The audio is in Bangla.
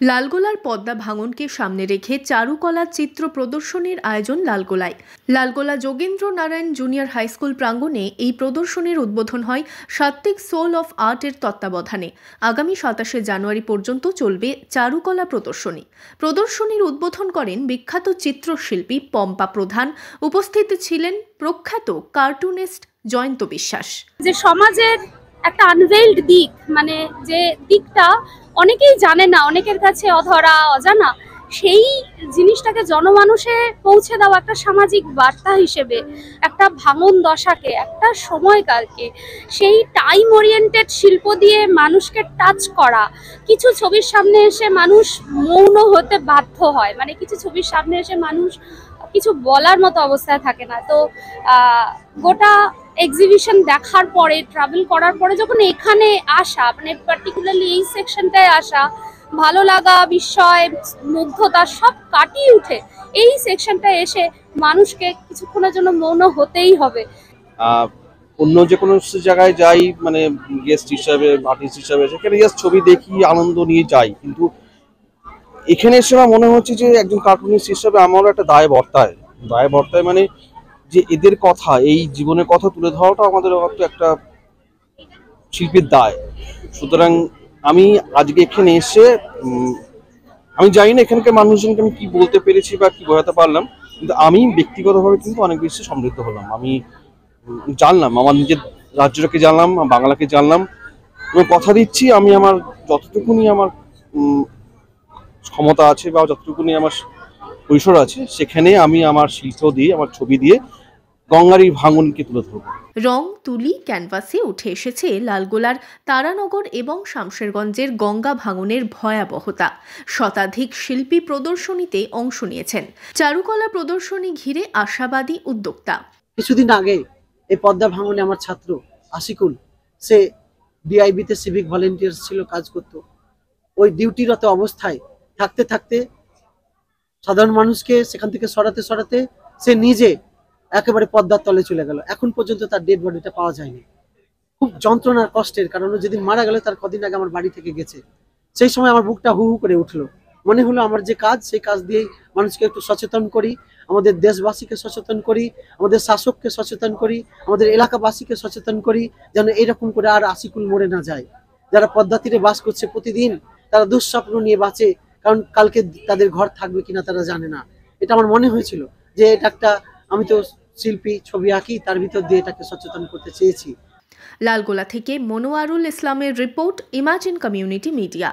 লালগোলার পদ্মা ভাঙনকে সামনে রেখে চারুকলা চিত্র প্রদর্শনীর আয়োজন লালগোলায়। Lalgola Jogendra Narayan junior high school প্রাঙ্গণে এই প্রদর্শনীর উদ্বোধন হয় সাত্ত্বিক সোল অফ আর্টের তত্ত্বাবধানে। আগামী 27শে জানুয়ারি পর্যন্ত চলবে চারুকলা প্রদর্শনী। প্রদর্শনীর উদ্বোধন করেন বিখ্যাত চিত্রশিল্পী পম্পা প্রধান। উপস্থিত ছিলেন প্রখ্যাত কার্টুনিস্ট জয়ন্ত বিশ্বাস। যে সমাজের একটা আনভেইলড দিক, মানে যে দিকটা অনেকেই জানে না, অনেকের কাছে অধরা অজানা, সেই জিনিসটাকে জনমানুষে পৌঁছে দেওয়া একটা সামাজিক বার্তা হিসেবে একটা ভাঙন দশাকে, একটা সময়কালকে সেই টাইম ওরিয়েন্টেড শিল্প দিয়ে মানুষকে টাচ করা। কিছু ছবির সামনে এসে মানুষ মৌন হতে বাধ্য হয়, মানে কিছু ছবির সামনে এসে মানুষ কিছু বলার মতো অবস্থায় থাকে না। তো গোটা এক্সিবিশন দেখার পরে, ট্রাভেল করার পরে যখন এখানে আসা, মানে পার্টিকুলারলি এই সেকশনটায় আসা, ভালো লাগা, বিস্ময়, মুগ্ধতা সব কাটিয়ে উঠে এই সেকশনটায় এসে মানুষকে কিছুক্ষণের জন্য মৌন হতেই হবে। অন্য যে কোনো জায়গায় যাই, মানে গেস্ট হিসাবে, আর্টিস্ট হিসাবে, সেখানে জাস্ট ছবি দেখি, আনন্দ নিয়ে যাই, কিন্তু এখানে এসে মনে হচ্ছে যে একজন কার্টুনিস্ট হিসাবে আমারও একটা দায় বর্তায়, মানে যে এদের কথা, এই জীবনের কথা তুলে ধরাটা আমাদের একটা শিল্পীর দায়। সুতরাং আমি আজকে এখানে এসে, আমি জানি না এখানকার মানুষজনকে আমি কি বলতে পেরেছি বা কি বোঝাতে পারলাম, কিন্তু আমি ব্যক্তিগতভাবে কিন্তু অনেক বেশি সমৃদ্ধ হলাম। আমি জানলাম, আমার নিজের রাজ্যটাকে জানলাম, বাংলাকে জানলাম, এবং কথা দিচ্ছি আমি আমার যতটুকুনি আমার ক্ষমতা আছে বা যতটুকুনি আমার পরিসর আছে, সেখানে আমি আমার শিল্প দিয়ে, আমার ছবি দিয়ে গঙ্গার এই ভাঙনকে তুলে ধরব। রং তুলি ক্যানভাসে উঠে এসেছে লালগোলার তারানগর এবং শামশেরগঞ্জের গঙ্গা ভাঙনের ভয়াবহতা। শতাধিক শিল্পী প্রদর্শনীতে অংশ নিয়েছেন। চারুকলা প্রদর্শনী ঘিরে আশাবাদী উদ্যোক্তা। কিছুদিন আগে এই পদ্মা ভাঙনে আমার ছাত্র আশিকুল, সে ডিআইবিতে সিভিক ভলেন্টিয়ার্স ছিল, কাজ করত। ওই ডিউটিরত অবস্থায় থাকতে থাকতে সাধারণ মানুষকে সেখান থেকে সরাতে সে নিজে একেবারে পদ্মার তলে চলে গেল। এখন পর্যন্ত তার ডেড বডিটা পাওয়া যায়নি। খুব যন্ত্রণার কষ্টের কারণ যেদিন মারা গেল তার কদিন আগে আমার বাড়ি থেকে গেছে। সেই সময় আমার বুকটা হু হু করে উঠলো। মনে হলো আমার যে কাজ, সেই কাজ দিয়েই মানুষকে একটু সচেতন করি, আমাদের দেশবাসীকে সচেতন করি, আমাদের শাসককে সচেতন করি, আমাদের এলাকাবাসীকে সচেতন করি, যেন এইরকম করে আর আশিকুল মরে না যায়। যারা পদ্মা তীরে বাস করছে প্রতিদিন, তারা দুঃস্বপ্ন নিয়ে বাঁচে, কারণ কালকে তাদের ঘর থাকবে কিনা তারা জানে না। এটা আমার মনে হয়েছিল যে এটা একটা, আমি তো শিল্পী, ছবি আঁকি, তার ভিতর দিয়ে এটাকে সচেতন করতে চেয়েছি। লালগোলা থেকে মনোয়ারুল ইসলামের রিপোর্ট, ইমাজিন কমিউনিটি মিডিয়া।